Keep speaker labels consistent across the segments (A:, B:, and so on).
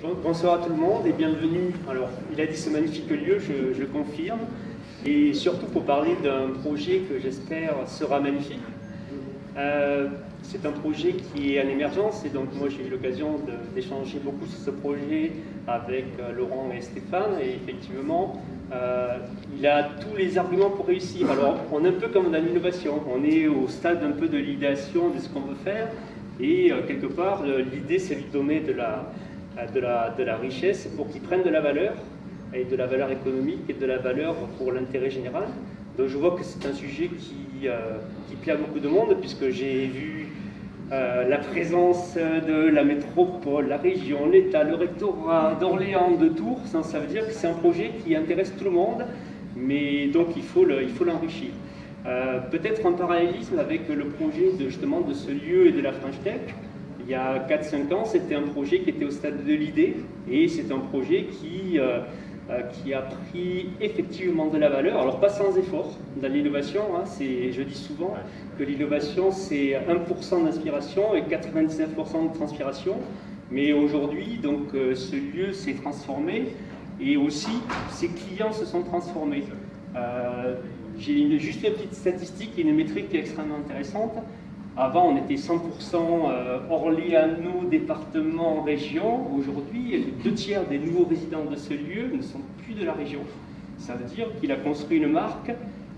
A: Bonsoir à tout le monde et bienvenue. Alors, il a dit ce magnifique lieu, je confirme, et surtout pour parler d'un projet que j'espère sera magnifique. C'est un projet qui est en émergence et donc moi j'ai eu l'occasion d'échanger beaucoup sur ce projet avec Laurent et Stéphane et effectivement il a tous les arguments pour réussir. Alors on est un peu comme dans l'innovation, on est au stade un peu de l'idéation de ce qu'on veut faire et quelque part l'idée c'est de lui donner de la richesse pour qu'il prenne de la valeur et de la valeur économique et de la valeur pour l'intérêt général. Donc je vois que c'est un sujet qui plaît à beaucoup de monde puisque j'ai vu la présence de la métropole, la région, l'État, le rectorat d'Orléans, de Tours. Ça veut dire que c'est un projet qui intéresse tout le monde, mais donc il faut l'enrichir. Peut-être en parallélisme avec le projet justement de ce lieu et de la French Tech. Il y a 4-5 ans, c'était un projet qui était au stade de l'idée et c'est un projet qui a pris effectivement de la valeur, alors pas sans effort. Dans l'innovation, hein, je dis souvent que l'innovation c'est 1% d'inspiration et 99% de transpiration, mais aujourd'hui, donc, ce lieu s'est transformé et aussi ses clients se sont transformés. J'ai juste une petite statistique et une métrique qui est extrêmement intéressante. Avant, on était 100% Orléano, département, région. Aujourd'hui, les 2/3 des nouveaux résidents de ce lieu ne sont plus de la région. Ça veut dire qu'il a construit une marque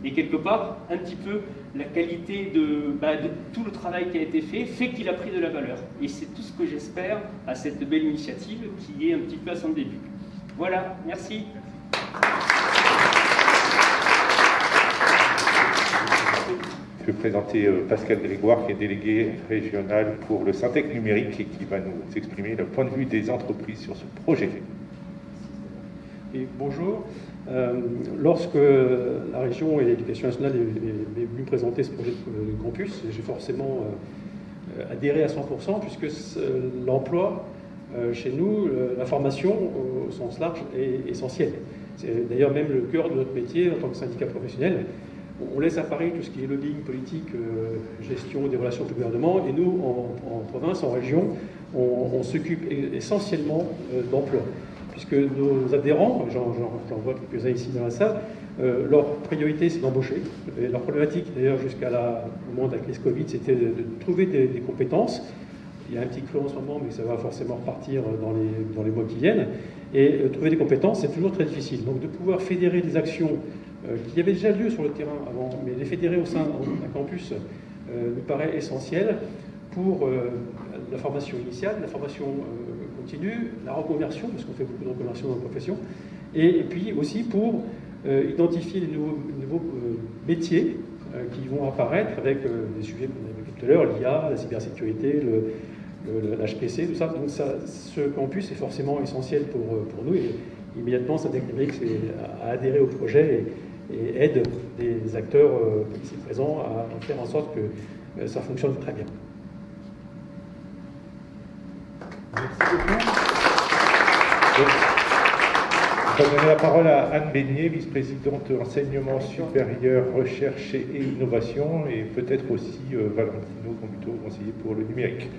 A: et quelque part, un petit peu, la qualité de tout le travail qui a été fait qu'il a pris de la valeur. Et c'est tout ce que j'espère à cette belle initiative qui est un petit peu à son début. Voilà, merci.
B: Je vais présenter Pascal Grégoire, qui est délégué régional pour le Syntec numérique et qui va nous exprimer le point de vue des entreprises sur ce projet.
C: Et bonjour. Lorsque la région et l'éducation nationale est venue présenter ce projet de campus, j'ai forcément adhéré à 100% puisque l'emploi chez nous, la formation au sens large est essentielle. C'est d'ailleurs même le cœur de notre métier en tant que syndicat professionnel. On laisse à Paris tout ce qui est lobbying politique, gestion des relations avec le gouvernement, et nous, en province, en région, on s'occupe essentiellement d'emploi. Puisque nos adhérents, j'en vois quelques-uns ici dans la salle, leur priorité c'est d'embaucher. Leur problématique, d'ailleurs, jusqu'au moment de la crise Covid, c'était de trouver des compétences. Il y a un petit creux en ce moment, mais ça va forcément repartir dans les mois qui viennent. Et trouver des compétences, c'est toujours très difficile. Donc de pouvoir fédérer des actions qui avaient déjà lieu sur le terrain avant, mais les fédérer au sein d'un campus nous paraît essentiel pour la formation initiale, la formation continue, la reconversion, parce qu'on fait beaucoup de reconversion dans la profession, et puis aussi pour identifier les nouveaux métiers qui vont apparaître avec des sujets qu'on a évoqués tout à l'heure, l'IA, la cybersécurité, l'HPC, tout ça. Donc ce campus est forcément essentiel pour nous, et immédiatement Syntec numérique a adhéré au projet et aide des acteurs ici présents à faire en sorte que ça fonctionne très bien.
B: Merci beaucoup. Je vais donner la parole à Anne Beignet, vice-présidente enseignement supérieur, recherche et innovation, et peut-être aussi Valentino Gambito, conseiller pour le numérique.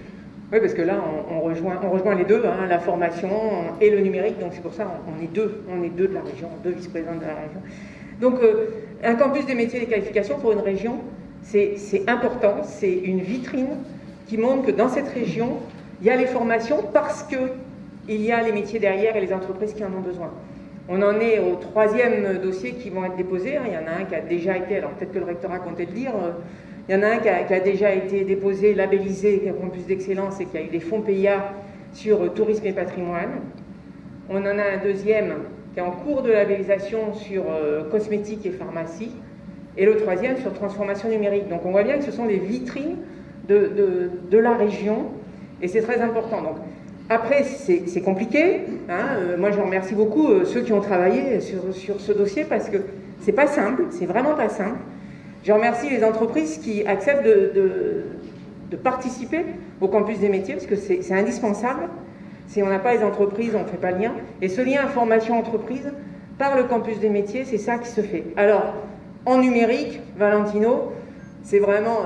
D: Oui, parce que là, on rejoint les deux, hein, la formation et le numérique, donc c'est pour ça on est deux de la région, deux vice-présidents de la région. Donc, un campus des métiers et des qualifications pour une région, c'est important, c'est une vitrine qui montre que dans cette région, il y a les formations parce qu'il y a les métiers derrière et les entreprises qui en ont besoin. On en est au 3e dossier qui vont être déposés. Il y en a un qui a déjà été, alors peut-être que le rectorat comptait le dire, il y en a un qui a déjà été déposé, labellisé campus d'excellence et qui a eu des fonds PIA sur tourisme et patrimoine. On en a un deuxième qui est en cours de labellisation sur cosmétique et pharmacie, et le 3e sur transformation numérique. Donc on voit bien que ce sont des vitrines de la région, et c'est très important. Donc, après, c'est compliqué. Hein. Moi, je remercie beaucoup ceux qui ont travaillé sur ce dossier, parce que c'est pas simple, c'est vraiment pas simple. Je remercie les entreprises qui acceptent de participer au campus des métiers, parce que c'est indispensable. Si on n'a pas les entreprises, on ne fait pas le lien. Et ce lien information-entreprise, par le campus des métiers, c'est ça qui se fait. Alors, en numérique, Valentino, c'est vraiment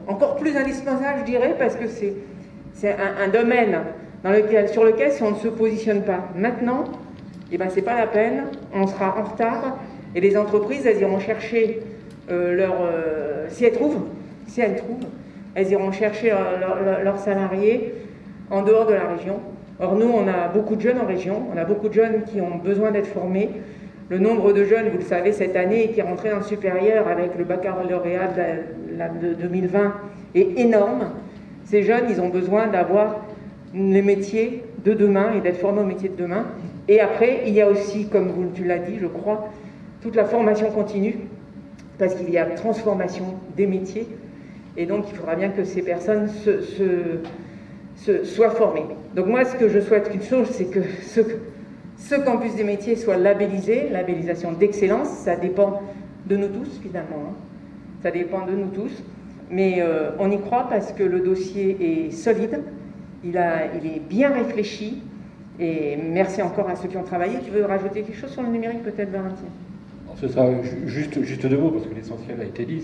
D: encore plus indispensable, je dirais, parce que c'est un domaine sur lequel, si on ne se positionne pas maintenant, eh ben, c'est pas la peine, on sera en retard, et les entreprises, elles iront chercher si elles trouvent, elles iront chercher leurs salariés en dehors de la région. Or, nous, on a beaucoup de jeunes en région, on a beaucoup de jeunes qui ont besoin d'être formés. Le nombre de jeunes, vous le savez, cette année, qui est rentré dans le supérieur avec le baccalauréat de 2020 est énorme. Ces jeunes, ils ont besoin d'avoir les métiers de demain et d'être formés aux métiers de demain. Et après, il y a aussi, comme tu l'as dit, je crois, toute la formation continue, parce qu'il y a transformation des métiers. Et donc, il faudra bien que ces personnes soient formées. Donc moi, ce que je souhaite qu'une chose, c'est que ce campus des métiers soit labellisé, labellisation d'excellence. Ça dépend de nous tous, finalement. Hein. Ça dépend de nous tous. Mais on y croit parce que le dossier est solide, il est bien réfléchi. Et merci encore à ceux qui ont travaillé. Tu veux rajouter quelque chose sur le numérique, peut-être, Valentine?
C: Ce sera juste 2 mots, parce que l'essentiel a été dit.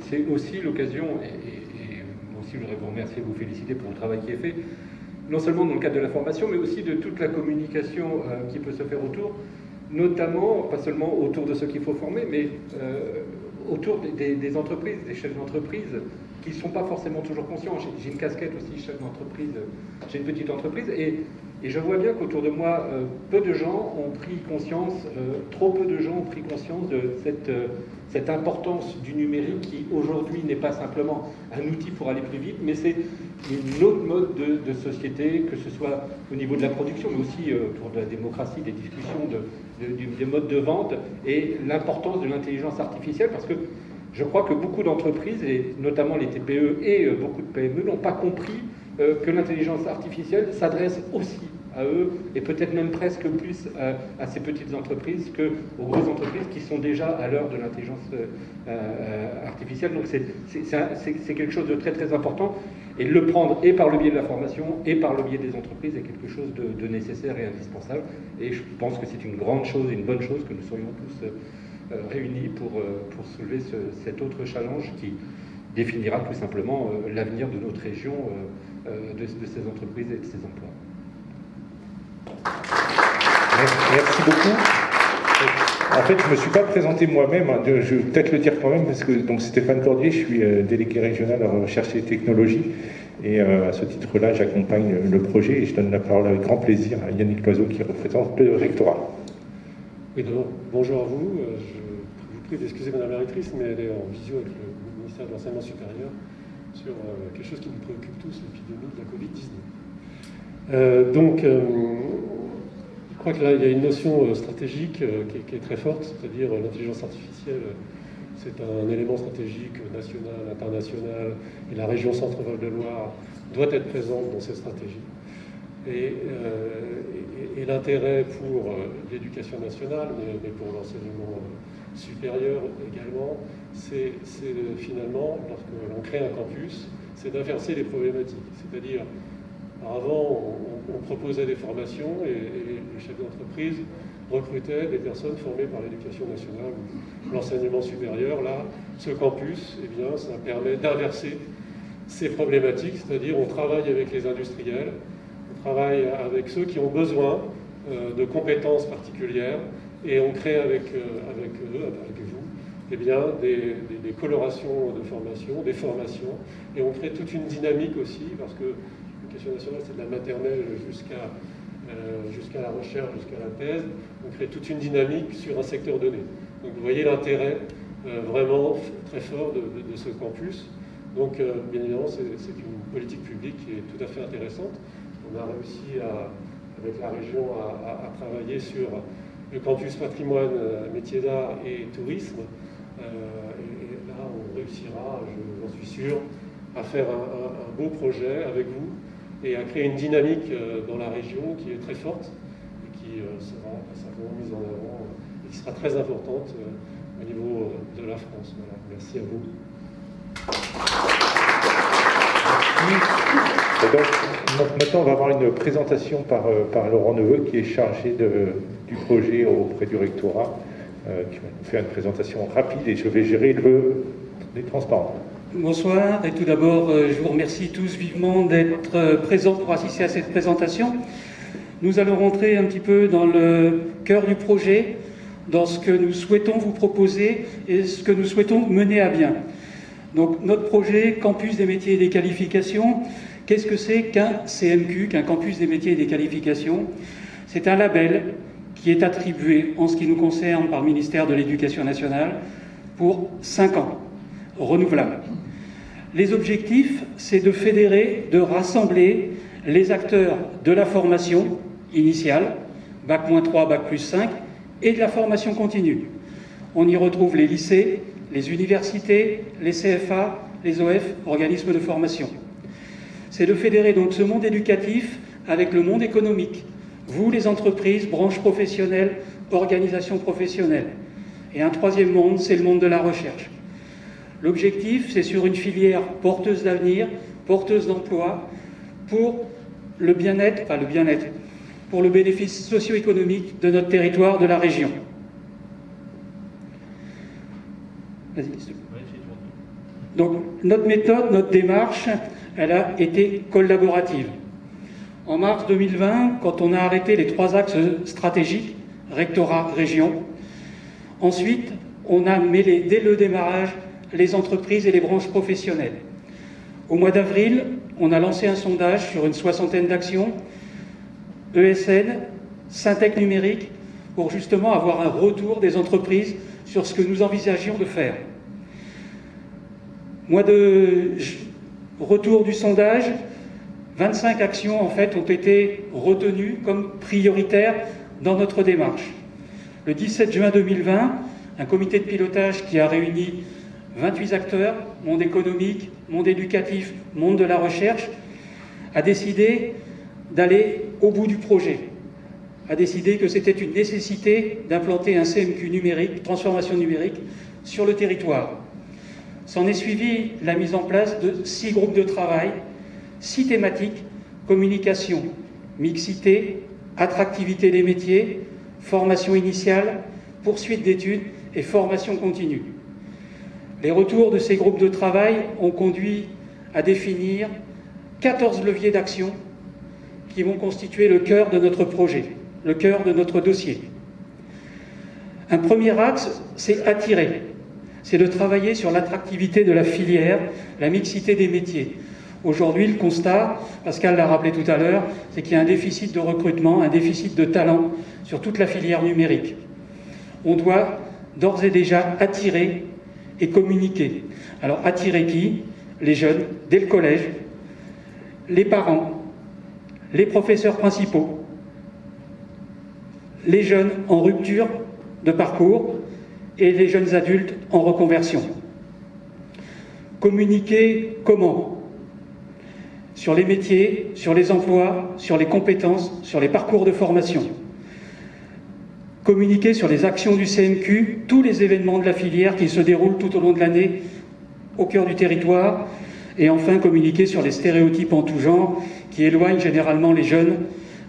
C: C'est aussi l'occasion, et moi aussi je voudrais vous remercier et vous féliciter pour le travail qui est fait, non seulement dans le cadre de la formation, mais aussi de toute la communication qui peut se faire autour, notamment, pas seulement autour de ceux qu'il faut former, mais autour des entreprises, des chefs d'entreprise, qui ne sont pas forcément toujours conscients. J'ai une casquette aussi, chef d'entreprise, j'ai une petite entreprise, et je vois bien qu'autour de moi, peu de gens ont pris conscience, trop peu de gens ont pris conscience de cette importance du numérique qui, aujourd'hui, n'est pas simplement un outil pour aller plus vite, mais c'est une autre mode de société, que ce soit au niveau de la production, mais aussi autour de la démocratie, des discussions, des modes de vente, et l'importance de l'intelligence artificielle, parce que je crois que beaucoup d'entreprises, et notamment les TPE et beaucoup de PME, n'ont pas compris que l'intelligence artificielle s'adresse aussi à eux, et peut-être même presque plus à ces petites entreprises qu'aux grosses entreprises qui sont déjà à l'heure de l'intelligence artificielle. Donc c'est quelque chose de très très important, et le prendre et par le biais de la formation et par le biais des entreprises est quelque chose de nécessaire et indispensable, et je pense que c'est une grande chose, une bonne chose que nous soyons tous réunis pour soulever cet autre challenge qui définira tout simplement l'avenir de notre région, de ces entreprises et de ces emplois.
B: Merci beaucoup. En fait, je ne me suis pas présenté moi-même, je vais peut-être le dire quand même, parce que donc Stéphane Cordier, je suis délégué régional en recherche et technologie, et à ce titre-là, j'accompagne le projet, et je donne la parole avec grand plaisir à Yannick Loiseau, qui représente le rectorat.
C: Oui, d'abord, bonjour à vous. Je vous prie d'excuser Madame la rectrice, mais elle est en visio avec le ministère de l'Enseignement supérieur sur quelque chose qui nous préoccupe tous, l'épidémie de la Covid-19. Je crois que là, il y a une notion stratégique qui est très forte, c'est-à-dire l'intelligence artificielle, c'est un élément stratégique national, international, et la région Centre-Val de Loire doit être présente dans cette stratégie. Et l'intérêt pour l'éducation nationale, mais pour l'enseignement supérieur également, c'est finalement, lorsque l'on crée un campus, c'est d'inverser les problématiques. C'est-à-dire, avant, on proposait des formations et les chefs d'entreprise recrutaient des personnes formées par l'éducation nationale ou l'enseignement supérieur. Là, ce campus, eh bien, ça permet d'inverser ces problématiques, c'est-à-dire on travaille avec les industriels, on travaille avec ceux qui ont besoin de compétences particulières, et on crée avec eux, avec vous, eh bien, des colorations de formation, des formations, et on crée toute une dynamique aussi, parce que l'éducation nationale, c'est de la maternelle jusqu'à la recherche, jusqu'à la thèse. On crée toute une dynamique sur un secteur donné. Donc vous voyez l'intérêt vraiment très fort de ce campus. Donc bien évidemment, c'est une politique publique qui est tout à fait intéressante. On a réussi avec la région à travailler sur le campus patrimoine, métiers d'art et tourisme. Et là, on réussira, j'en suis sûr, à faire un beau projet avec vous et à créer une dynamique dans la région qui est très forte et qui sera simplement mise en avant et qui sera très importante au niveau de la France. Voilà. Merci à vous.
B: Et donc, maintenant, on va avoir une présentation par Laurent Neveu, qui est chargé du projet auprès du rectorat, qui va nous faire une présentation rapide, et je vais gérer les transparents.
E: Bonsoir, et tout d'abord, je vous remercie tous vivement d'être présents pour assister à cette présentation. Nous allons rentrer un petit peu dans le cœur du projet, dans ce que nous souhaitons vous proposer et ce que nous souhaitons mener à bien. Donc, notre projet Campus des métiers et des qualifications, qu'est-ce que c'est qu'un CMQ, qu'un Campus des métiers et des qualifications? C'est un label qui est attribué, en ce qui nous concerne, par le ministère de l'Éducation nationale, pour 5 ans, renouvelable. Les objectifs, c'est de fédérer, de rassembler les acteurs de la formation initiale, Bac-3, Bac+5, et de la formation continue. On y retrouve les lycées, les universités, les CFA, les OF, organismes de formation. C'est de fédérer donc ce monde éducatif avec le monde économique, vous les entreprises, branches professionnelles, organisations professionnelles. Et un troisième monde, c'est le monde de la recherche. L'objectif, c'est sur une filière porteuse d'avenir, porteuse d'emploi, pour le bien-être, pour le bénéfice socio-économique de notre territoire, de la région. Vas-y, s'il te plaît. Donc, notre méthode, notre démarche, elle a été collaborative. En mars 2020, quand on a arrêté les 3 axes stratégiques, rectorat, région, ensuite, on a mêlé, dès le démarrage, les entreprises et les branches professionnelles. Au mois d'avril, on a lancé un sondage sur une 60aine d'actions, ESN, Syntec numérique, pour justement avoir un retour des entreprises sur ce que nous envisagions de faire. Mois de retour du sondage, 25 actions en fait ont été retenues comme prioritaires dans notre démarche. Le 17 juin 2020, un comité de pilotage qui a réuni 28 acteurs, monde économique, monde éducatif, monde de la recherche, a décidé d'aller au bout du projet, a décidé que c'était une nécessité d'implanter un CMQ numérique, transformation numérique, sur le territoire. S'en est suivi la mise en place de 6 groupes de travail, 6 thématiques: communication, mixité, attractivité des métiers, formation initiale, poursuite d'études et formation continue. Les retours de ces groupes de travail ont conduit à définir 14 leviers d'action qui vont constituer le cœur de notre projet, le cœur de notre dossier. Un premier axe, c'est attirer. C'est de travailler sur l'attractivité de la filière, la mixité des métiers. Aujourd'hui, le constat, Pascal l'a rappelé tout à l'heure, c'est qu'il y a un déficit de recrutement, un déficit de talent sur toute la filière numérique. On doit d'ores et déjà attirer et communiquer. Alors, attirer qui? Les jeunes, dès le collège, les parents, les professeurs principaux, les jeunes en rupture de parcours et les jeunes adultes en reconversion. Communiquer comment? Sur les métiers, sur les emplois, sur les compétences, sur les parcours de formation. Communiquer sur les actions du CMQ, tous les événements de la filière qui se déroulent tout au long de l'année au cœur du territoire. Et enfin, communiquer sur les stéréotypes en tout genre qui éloignent généralement les jeunes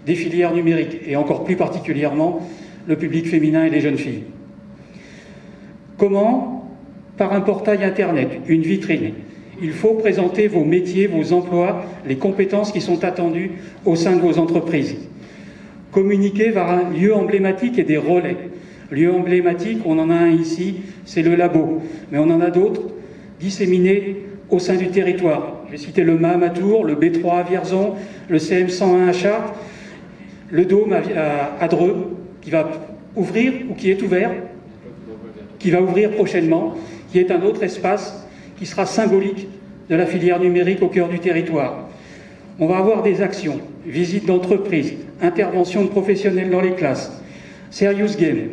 E: des filières numériques, et encore plus particulièrement le public féminin et les jeunes filles. Comment? Par un portail Internet, une vitrine. Il faut présenter vos métiers, vos emplois, les compétences qui sont attendues au sein de vos entreprises. Communiquer vers un lieu emblématique et des relais. Lieu emblématique, on en a un ici, c'est le labo, mais on en a d'autres disséminés au sein du territoire. Je vais citer le MAM à Tours, le B3 à Vierzon, le CM101 à Chartres, le Dôme à Dreux, qui va ouvrir, ou qui est ouvert, qui va ouvrir prochainement, qui est un autre espace qui sera symbolique de la filière numérique au cœur du territoire. On va avoir des actions, visites d'entreprises, interventions de professionnels dans les classes, serious game,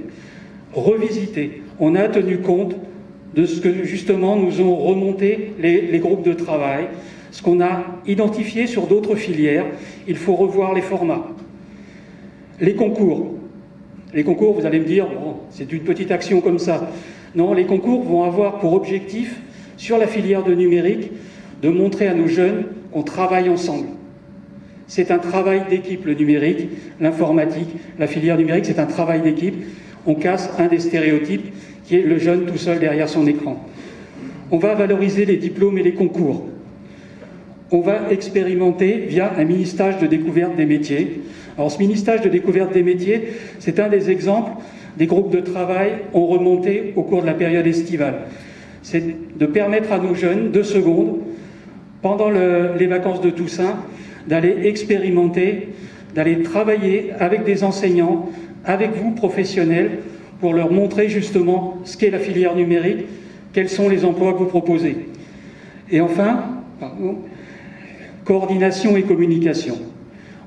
E: revisiter. On a tenu compte de ce que justement nous ont remonté les groupes de travail, ce qu'on a identifié sur d'autres filières. Il faut revoir les formats. Les concours. Les concours, vous allez me dire, bon, c'est une petite action comme ça. Non, les concours vont avoir pour objectif, sur la filière de numérique, de montrer à nos jeunes qu'on travaille ensemble. C'est un travail d'équipe, le numérique, l'informatique, la filière numérique, c'est un travail d'équipe. On casse un des stéréotypes qui est le jeune tout seul derrière son écran. On va valoriser les diplômes et les concours. On va expérimenter via un mini-stage de découverte des métiers. Alors ce mini-stage de découverte des métiers, c'est un des exemples des groupes de travail ont remonté au cours de la période estivale. C'est de permettre à nos jeunes, 2 secondes, pendant les vacances de Toussaint, d'aller expérimenter, d'aller travailler avec des enseignants, avec vous, professionnels, pour leur montrer justement ce qu'est la filière numérique, quels sont les emplois que vous proposez. Et enfin, coordination et communication.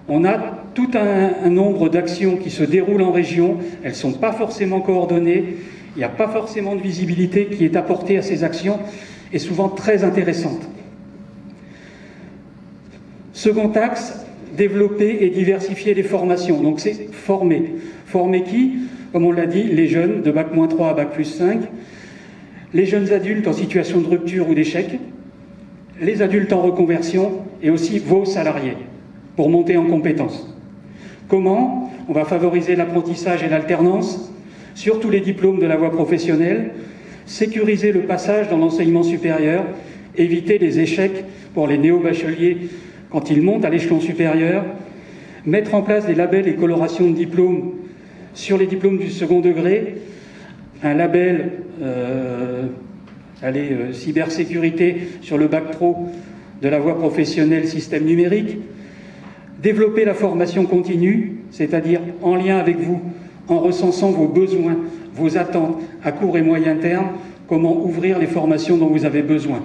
E: On a tout un nombre d'actions qui se déroulent en région, elles ne sont pas forcément coordonnées, il n'y a pas forcément de visibilité qui est apportée à ces actions, et souvent très intéressante. Second axe, développer et diversifier les formations. Donc c'est former. Former qui? Comme on l'a dit, les jeunes de Bac-3 à Bac+5, les jeunes adultes en situation de rupture ou d'échec, les adultes en reconversion et aussi vos salariés pour monter en compétences. Comment? On va favoriser l'apprentissage et l'alternance sur tous les diplômes de la voie professionnelle, sécuriser le passage dans l'enseignement supérieur, éviter les échecs pour les néo-bacheliers quand ils montent à l'échelon supérieur, mettre en place des labels et colorations de diplômes sur les diplômes du second degré, un label cybersécurité sur le bac pro de la voie professionnelle système numérique, développer la formation continue, c'est-à-dire en lien avec vous, en recensant vos besoins, vos attentes à court et moyen terme, comment ouvrir les formations dont vous avez besoin.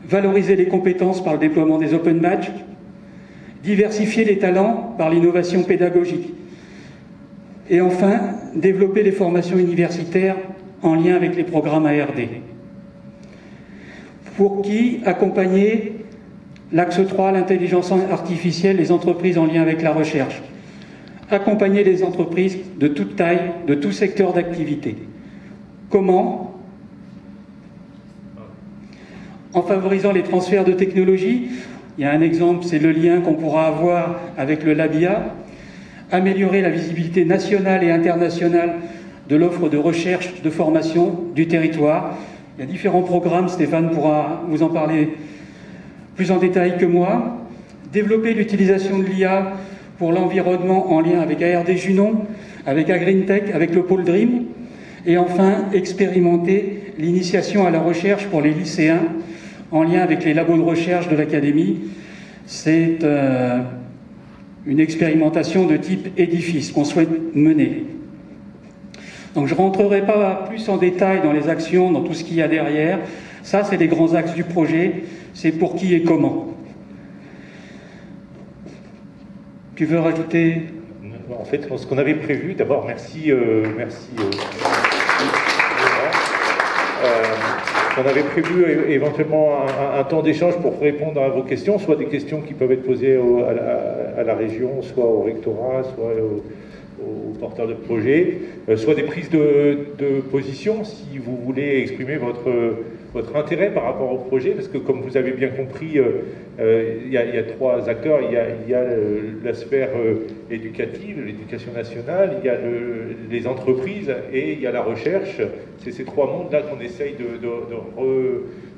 E: Valoriser les compétences par le déploiement des open badges, diversifier les talents par l'innovation pédagogique. Et enfin, développer les formations universitaires en lien avec les programmes ARD. Pour qui accompagner l'axe 3, l'intelligence artificielle, les entreprises en lien avec la recherche. Accompagner les entreprises de toute taille, de tout secteur d'activité. Comment? En favorisant les transferts de technologies. Il y a un exemple, c'est le lien qu'on pourra avoir avec le Labia. Améliorer la visibilité nationale et internationale de l'offre de recherche, de formation du territoire. Il y a différents programmes, Stéphane pourra vous en parler plus en détail que moi. Développer l'utilisation de l'IA pour l'environnement en lien avec ARD Junon, avec AgreenTech, avec le pôle Dream. Et enfin, expérimenter l'initiation à la recherche pour les lycéens en lien avec les labos de recherche de l'Académie. C'est une expérimentation de type édifice qu'on souhaite mener. Donc je ne rentrerai pas plus en détail dans les actions, dans tout ce qu'il y a derrière. Ça, c'est les grands axes du projet. C'est pour qui et comment. Tu veux rajouter?
B: En fait, ce qu'on avait prévu, d'abord, merci. On avait prévu éventuellement un temps d'échange pour répondre à vos questions, soit des questions qui peuvent être posées à la région, soit au rectorat, soit aux porteurs de projet, soit des prises de position, si vous voulez exprimer votre intérêt par rapport au projet, parce que comme vous avez bien compris, il y a 3 acteurs. Il y a la sphère éducative, l'éducation nationale, il y a les entreprises et il y a la recherche. C'est ces 3 mondes-là qu'on essaye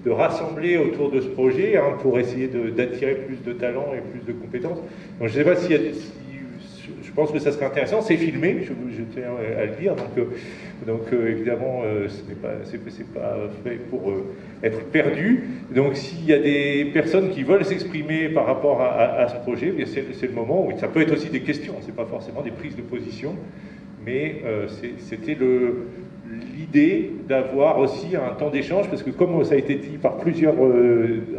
B: de rassembler autour de ce projet, hein, pour essayer d'attirer plus de talents et plus de compétences. Donc je ne sais pas s'il y a je pense que ça serait intéressant, c'est filmé, je tiens à le dire, donc évidemment c'est pas fait pour être perdu. Donc s'il y a des personnes qui veulent s'exprimer par rapport à ce projet, c'est le moment où ça peut être aussi des questions, c'est pas forcément des prises de position, mais c'était l'idée d'avoir aussi un temps d'échange, parce que comme ça a été dit par plusieurs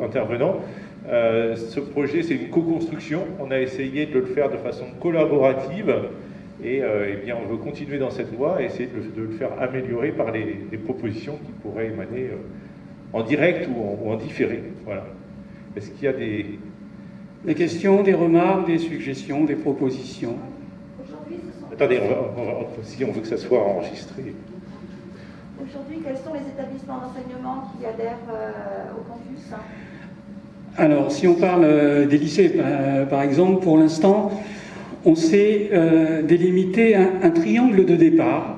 B: intervenants, ce projet, c'est une co-construction. On a essayé de le faire de façon collaborative et eh bien, on veut continuer dans cette voie et essayer de le faire améliorer par les propositions qui pourraient émaner en direct ou en différé. Voilà. Est-ce qu'il y a
E: des questions, des remarques, des suggestions, des propositions?
B: Attendez, si on veut que ça soit enregistré.
F: Aujourd'hui, quels sont les établissements d'enseignement qui adhèrent au campus?
E: Alors, si on parle des lycées, par exemple, pour l'instant, on s'est délimité un triangle de départ,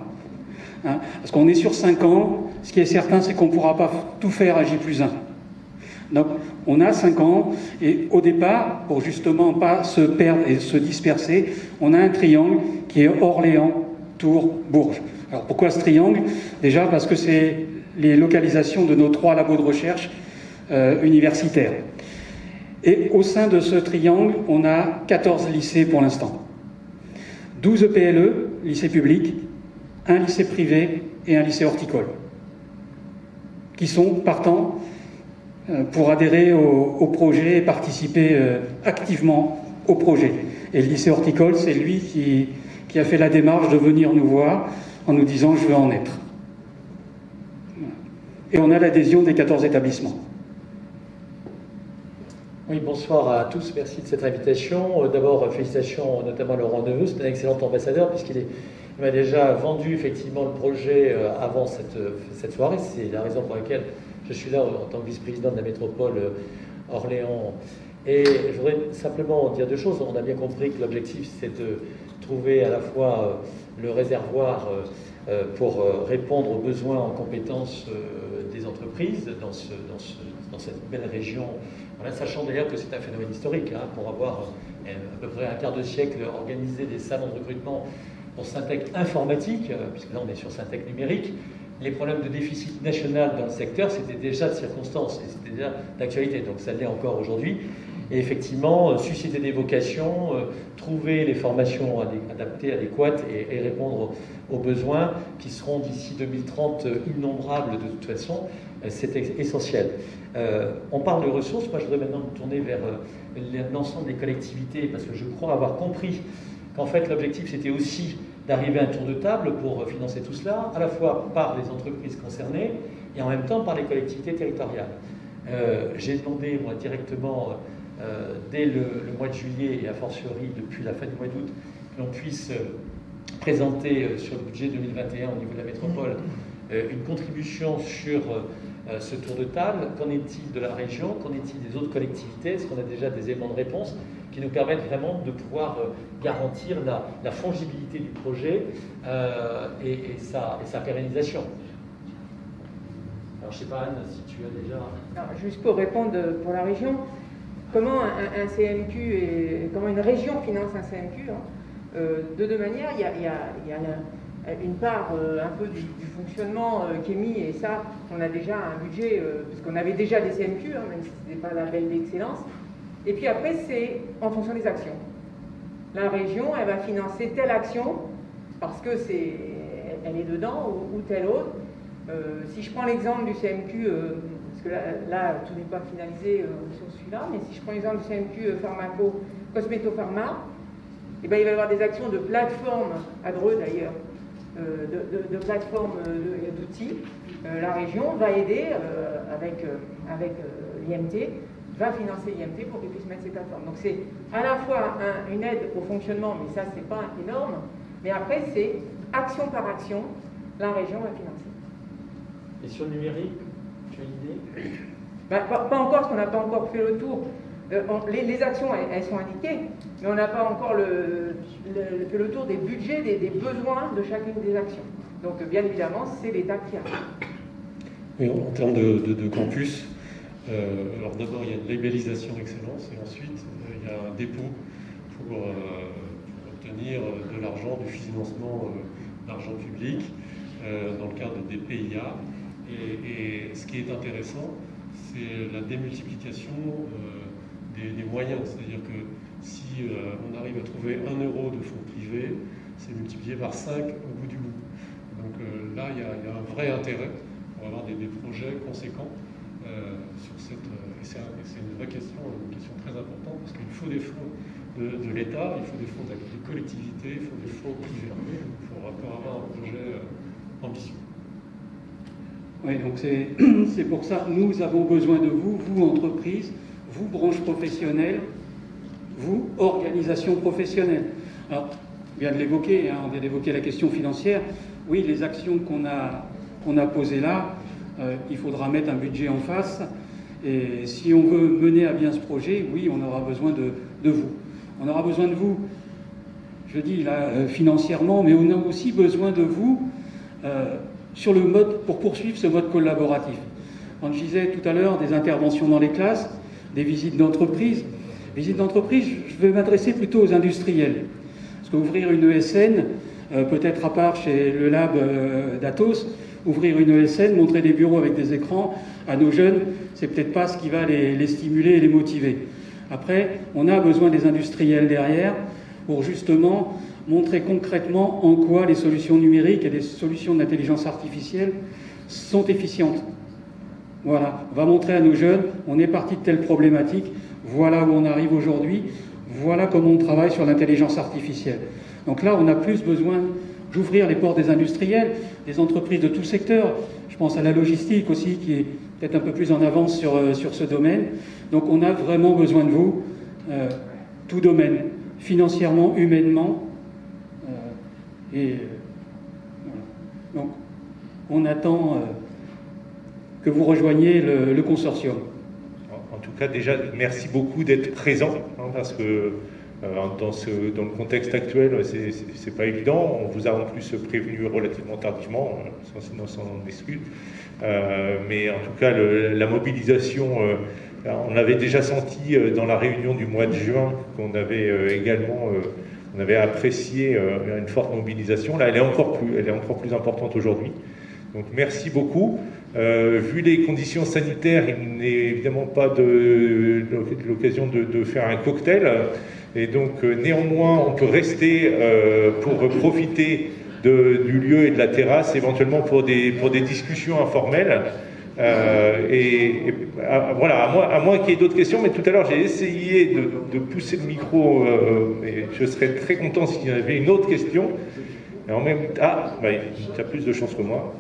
E: hein, parce qu'on est sur 5 ans, ce qui est certain, c'est qu'on ne pourra pas tout faire à J+1. Donc, on a 5 ans, et au départ, pour justement pas se perdre et se disperser, on a un triangle qui est Orléans, Tours, Bourges. Alors, pourquoi ce triangle? Déjà parce que c'est les localisations de nos 3 labos de recherche universitaires. Et au sein de ce triangle, on a 14 lycées pour l'instant. 12 EPLE, lycées publics, un lycée privé et un lycée horticole, qui sont partants pour adhérer au projet et participer activement au projet. Et le lycée horticole, c'est lui qui a fait la démarche de venir nous voir en nous disant « je veux en être ». Et on a l'adhésion des 14 établissements.
G: Oui, bonsoir à tous, merci de cette invitation. D'abord, félicitations notamment à Laurent Neveu, c'est un excellent ambassadeur puisqu'il m'a déjà vendu effectivement le projet avant cette soirée. C'est la raison pour laquelle je suis là en tant que vice-président de la métropole Orléans. Et je voudrais simplement dire 2 choses. On a bien compris que l'objectif, c'est de trouver à la fois le réservoir pour répondre aux besoins en compétences des entreprises dans cette belle région. Voilà, sachant d'ailleurs que c'est un phénomène historique, hein, pour avoir à peu près un quart de siècle organisé des salons de recrutement pour Syntec informatique, puisque là on est sur Syntec numérique. Les problèmes de déficit national dans le secteur, c'était déjà de circonstance et c'était déjà d'actualité, donc ça l'est encore aujourd'hui. Et effectivement, susciter des vocations, trouver les formations adaptées, adéquates et répondre aux besoins qui seront d'ici 2030 innombrables de toute façon, c'est essentiel. On parle de ressources, moi je voudrais maintenant me tourner vers l'ensemble des collectivités parce que je crois avoir compris qu'en fait l'objectif c'était aussi d'arriver à un tour de table pour financer tout cela, à la fois par les entreprises concernées et en même temps par les collectivités territoriales. J'ai demandé moi directement dès le mois de juillet et a fortiori depuis la fin du mois d'août que l'on puisse présenter sur le budget 2021 au niveau de la métropole une contribution sur ce tour de table. Qu'en est-il de la région? Qu'en est-il des autres collectivités? Est-ce qu'on a déjà des éléments de réponse qui nous permettent vraiment de pouvoir garantir la fongibilité du projet et sa pérennisation? Alors je ne sais pas Anne, si tu as déjà...
D: Alors, juste pour répondre pour la région, comment un CMQ et comment une région finance un CMQ, hein, de 2 manières. Il y a une part un peu du fonctionnement qui est mis, et ça, on a déjà un budget, puisqu'on avait déjà des CMQ, hein, même si ce n'était pas la label d'excellence. Et puis après, c'est en fonction des actions. La région, elle va financer telle action, parce que elle est dedans, ou telle autre. Si je prends l'exemple du CMQ, parce que là tout n'est pas finalisé sur celui-là, mais si je prends l'exemple du CMQ Cosméto-Pharma, eh ben, il va y avoir des actions de plateforme, à Dreux d'ailleurs, de plateforme d'outils. La région va aider avec l'IMT, va financer l'IMT pour qu'ils puissent mettre ces plateformes. Donc c'est à la fois une aide au fonctionnement, mais ça c'est pas énorme, mais après c'est action par action, la région va financer.
G: Et sur le numérique, tu as une idée?
D: Pas encore, parce qu'on n'a pas encore fait le tour. Les actions, elles sont indiquées, mais on n'a pas encore fait le tour des budgets, des besoins de chacune des actions. Donc, bien évidemment, c'est l'État qui a.
C: Oui, en termes de campus, alors d'abord, il y a une labellisation excellence, et ensuite, il y a un dépôt pour obtenir de l'argent, du financement d'argent public dans le cadre des PIA. Et ce qui est intéressant, c'est la démultiplication des moyens. C'est-à-dire que si on arrive à trouver 1 euro de fonds privés, c'est multiplié par 5 au bout du bout. Donc là, il y a un vrai intérêt pour avoir des projets conséquents sur cette... c'est une vraie question, une question très importante, parce qu'il faut des fonds de l'État, il faut des fonds des collectivités, il faut des fonds privés pour avoir un projet ambitieux.
E: Oui, donc c'est pour ça, nous avons besoin de vous, vous entreprises, vous branches professionnelles, vous organisations professionnelles. Alors, on vient de l'évoquer, hein, on vient d'évoquer la question financière. Oui, les actions qu'on a posées là, il faudra mettre un budget en face. Et si on veut mener à bien ce projet, oui, on aura besoin de vous. On aura besoin de vous, je dis là, financièrement, mais on a aussi besoin de vous sur le mode, pour poursuivre ce mode collaboratif. Quand je disais tout à l'heure des interventions dans les classes, des visites d'entreprise, je vais m'adresser plutôt aux industriels. Parce qu'ouvrir une ESN, peut-être à part chez le lab d'Atos, ouvrir une ESN, montrer des bureaux avec des écrans à nos jeunes, c'est peut-être pas ce qui va les stimuler et les motiver. Après, on a besoin des industriels derrière pour justement montrer concrètement en quoi les solutions numériques et les solutions d'intelligence artificielle sont efficientes. Voilà, on va montrer à nos jeunes, on est parti de telle problématique, voilà où on arrive aujourd'hui, voilà comment on travaille sur l'intelligence artificielle. Donc là, on a plus besoin d'ouvrir les portes des industriels, des entreprises de tout secteur. Je pense à la logistique aussi, qui est peut-être un peu plus en avance sur ce domaine. Donc on a vraiment besoin de vous, tout domaine, financièrement, humainement. Voilà. Donc on attend que vous rejoigniez le consortium.
B: En tout cas, déjà, merci beaucoup d'être présent, parce que dans le contexte actuel, c'est pas évident. On vous a en plus prévenu relativement tardivement, sans excuse. Mais en tout cas, la mobilisation, on avait déjà senti dans la réunion du mois de juin qu'on avait également, on avait apprécié une forte mobilisation. Là, elle est encore plus importante aujourd'hui. Donc, merci beaucoup. Vu les conditions sanitaires, il n'est évidemment pas l'occasion de faire un cocktail. Et donc, néanmoins, on peut rester pour profiter du lieu et de la terrasse, éventuellement pour des discussions informelles. Voilà, à moins qu'il y ait d'autres questions, mais tout à l'heure, j'ai essayé de pousser le micro, et je serais très content s'il y avait une autre question. Et en même temps, tu as plus de chance que moi.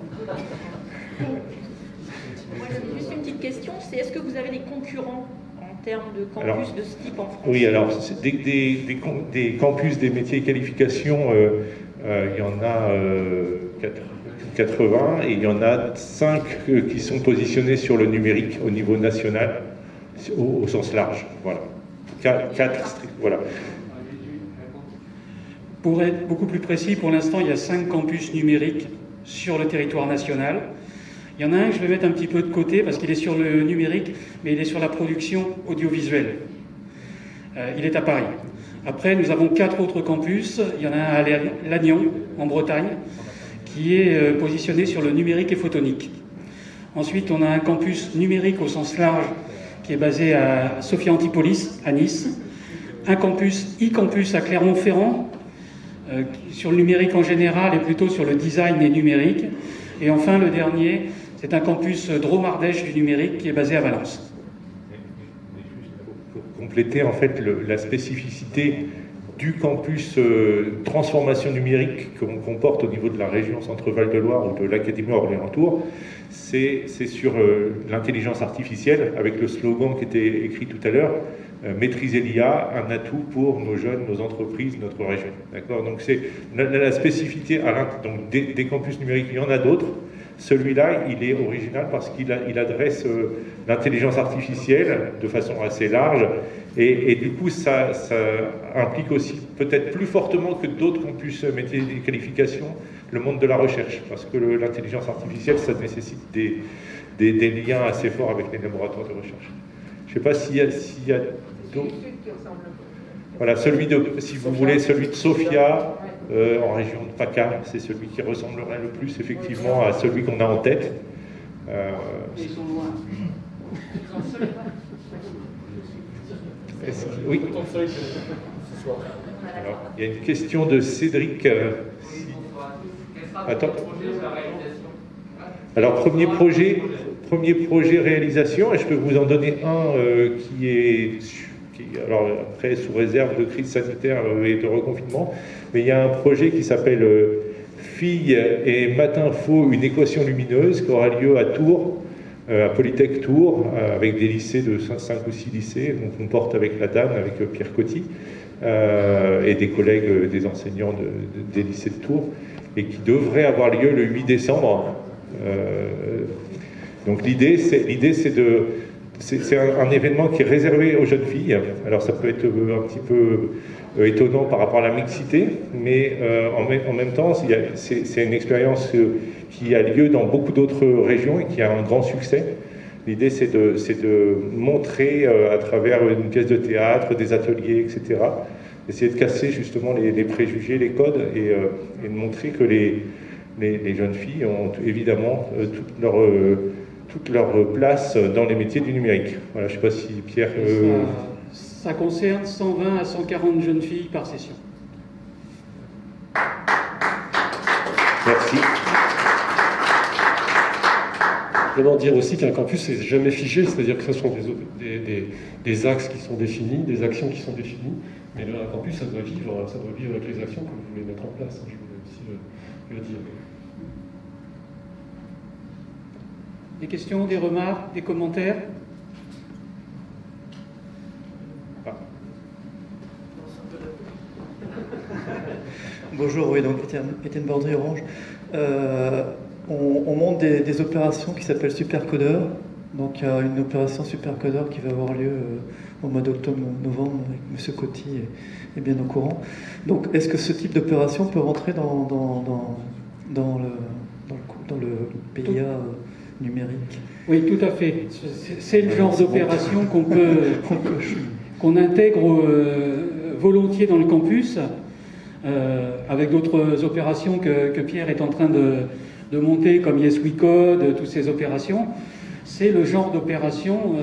H: Moi, j'ai juste une petite question, c'est est-ce que vous avez des concurrents en termes de campus de ce type en France?
B: Oui, alors, des campus des métiers et qualifications, il y en a 80, et il y en a 5 qui sont positionnés sur le numérique au niveau national, au sens large. Voilà. 4, voilà.
E: Pour être beaucoup plus précis, pour l'instant, il y a 5 campus numériques sur le territoire national. Il y en a un que je vais mettre un petit peu de côté parce qu'il est sur le numérique, mais il est sur la production audiovisuelle. Il est à Paris. Après, nous avons 4 autres campus. Il y en a un à Lannion, en Bretagne, qui est positionné sur le numérique et photonique. Ensuite, on a un campus numérique au sens large qui est basé à Sophia Antipolis, à Nice. Un campus, e-campus à Clermont-Ferrand, sur le numérique en général et plutôt sur le design et numérique. Et enfin, le dernier, c'est un campus Drôme-Ardèche du numérique qui est basé à Valence.
B: Pour compléter, en fait, la spécificité du campus transformation numérique qu'on comporte au niveau de la région Centre-Val de Loire ou de l'Académie Orléans-Tours, c'est sur l'intelligence artificielle, avec le slogan qui était écrit tout à l'heure, maîtriser l'IA, un atout pour nos jeunes, nos entreprises, notre région. D'accord ? Donc c'est la spécificité donc des campus numériques, il y en a d'autres. Celui-là, il est original parce qu'il adresse l'intelligence artificielle de façon assez large et du coup, ça implique aussi peut-être plus fortement que d'autres campus métiers et qualifications le monde de la recherche parce que l'intelligence artificielle, ça nécessite des liens assez forts avec les laboratoires de recherche. Je ne sais pas s'il y a d'autres. Voilà, si vous voulez, celui de Sophia, en région de PACA, c'est celui qui ressemblerait le plus effectivement à celui qu'on a en tête.
E: Ils sont loin.
B: Oui. Alors, il y a une question de Cédric. Attends. Alors, premier projet réalisation, et je peux vous en donner un qui est... alors après, sous réserve de crise sanitaire et de reconfinement, mais il y a un projet qui s'appelle Filles et Matinfo, une équation lumineuse, qui aura lieu à Tours, à Polytech Tours, avec des lycées de 5 ou 6 lycées, donc on porte avec la dame, avec Pierre Coty, et des collègues, des enseignants des lycées de Tours, et qui devrait avoir lieu le 8 décembre. Donc l'idée, c'est c'est un événement qui est réservé aux jeunes filles. Alors ça peut être un petit peu étonnant par rapport à la mixité, mais en même temps, c'est une expérience qui a lieu dans beaucoup d'autres régions et qui a un grand succès. L'idée, c'est de montrer à travers une pièce de théâtre, des ateliers, etc., essayer de casser justement les préjugés, les codes, et de montrer que les jeunes filles ont évidemment toute leur place dans les métiers du numérique. Voilà, je ne sais pas si Pierre...
E: Ça concerne 120 à 140 jeunes filles par session.
B: Merci.
C: Vraiment dire aussi qu'un campus n'est jamais figé, c'est-à-dire que ce sont des axes qui sont définis, des actions qui sont définies, mais un campus, ça doit vivre avec les actions que vous voulez mettre en place, hein, je voulais aussi le dire.
E: Des questions, des remarques, des commentaires?
I: Bonjour, oui, donc Étienne Bordry-Orange. On monte des opérations qui s'appellent Supercodeur. Donc il y a une opération Supercodeur qui va avoir lieu au mois d'octobre-novembre, avec M. Coty est bien au courant. Donc est-ce que ce type d'opération peut rentrer dans le PIA numérique?
E: Oui, tout à fait. C'est le genre d'opération qu'on intègre volontiers dans le campus, avec d'autres opérations que Pierre est en train de monter, comme Yes We Code, toutes ces opérations. C'est le genre d'opération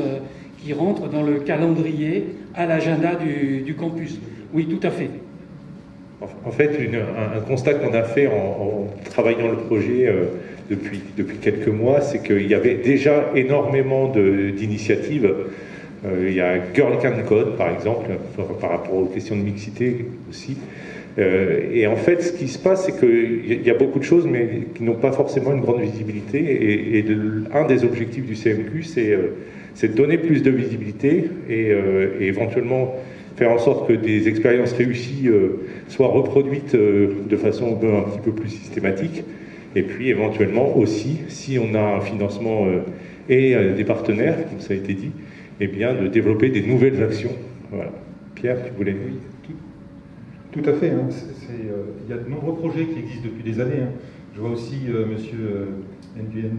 E: qui rentre dans le calendrier, à l'agenda du campus. Oui, tout à fait.
B: En fait, un constat qu'on a fait en travaillant le projet depuis quelques mois, c'est qu'il y avait déjà énormément d'initiatives. Il y a Girl Can Code, par exemple, par rapport aux questions de mixité aussi. Et en fait, ce qui se passe, c'est qu'il y a beaucoup de choses, mais qui n'ont pas forcément une grande visibilité. Et un des objectifs du CMQ, c'est de donner plus de visibilité et éventuellement faire en sorte que des expériences réussies soient reproduites de façon un petit peu plus systématique. Et puis éventuellement aussi, si on a un financement et des partenaires, comme ça a été dit, eh bien de développer des nouvelles actions. Voilà. Pierre, tu voulais...
J: Oui, tout à fait. Hein. Il y a de nombreux projets qui existent depuis des années. Hein. Je vois aussi monsieur Nguyen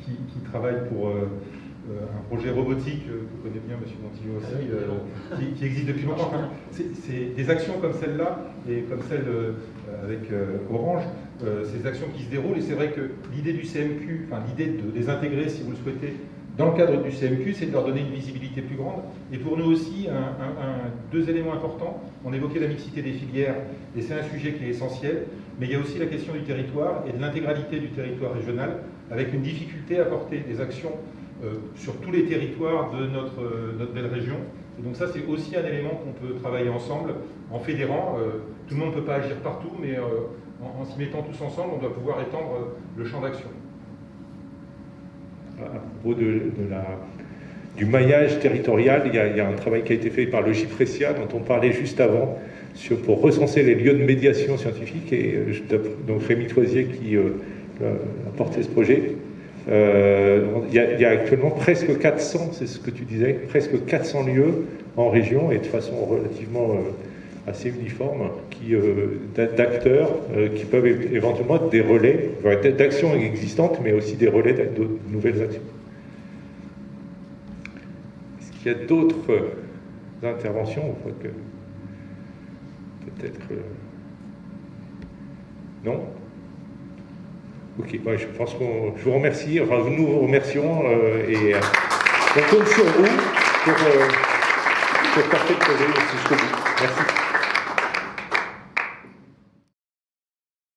J: qui travaille pour un projet robotique que vous connaissez bien, monsieur Montillo aussi, qui existe depuis longtemps. Enfin, c'est des actions comme celle-là et comme celle avec Orange, ces actions qui se déroulent. Et c'est vrai que l'idée du CMQ, enfin l'idée de les intégrer, si vous le souhaitez, dans le cadre du CMQ, c'est de leur donner une visibilité plus grande. Et pour nous aussi, deux éléments importants. On évoquait la mixité des filières, et c'est un sujet qui est essentiel, mais il y a aussi la question du territoire et de l'intégralité du territoire régional, avec une difficulté à porter des actions sur tous les territoires de notre belle région. Et donc ça, c'est aussi un élément qu'on peut travailler ensemble, en fédérant. Tout le monde ne peut pas agir partout, mais en s'y mettant tous ensemble, on doit pouvoir étendre le champ d'action.
B: À propos du maillage territorial, il y a un travail qui a été fait par le GIPRESIA, dont on parlait juste avant, pour recenser les lieux de médiation scientifique, et donc Rémi Toisier qui a porté ce projet. Il y a actuellement presque 400, c'est ce que tu disais, presque 400 lieux en région, et de façon relativement assez uniforme, d'acteurs qui peuvent éventuellement être des relais d'actions existantes, mais aussi des relais de nouvelles actions. Est-ce qu'il y a d'autres interventions? On voit que peut-être non. Ok, ouais, je pense je vous remercie. Enfin, nous vous remercions et on compte sur vous pour porter le projet jusqu'au bout. Merci.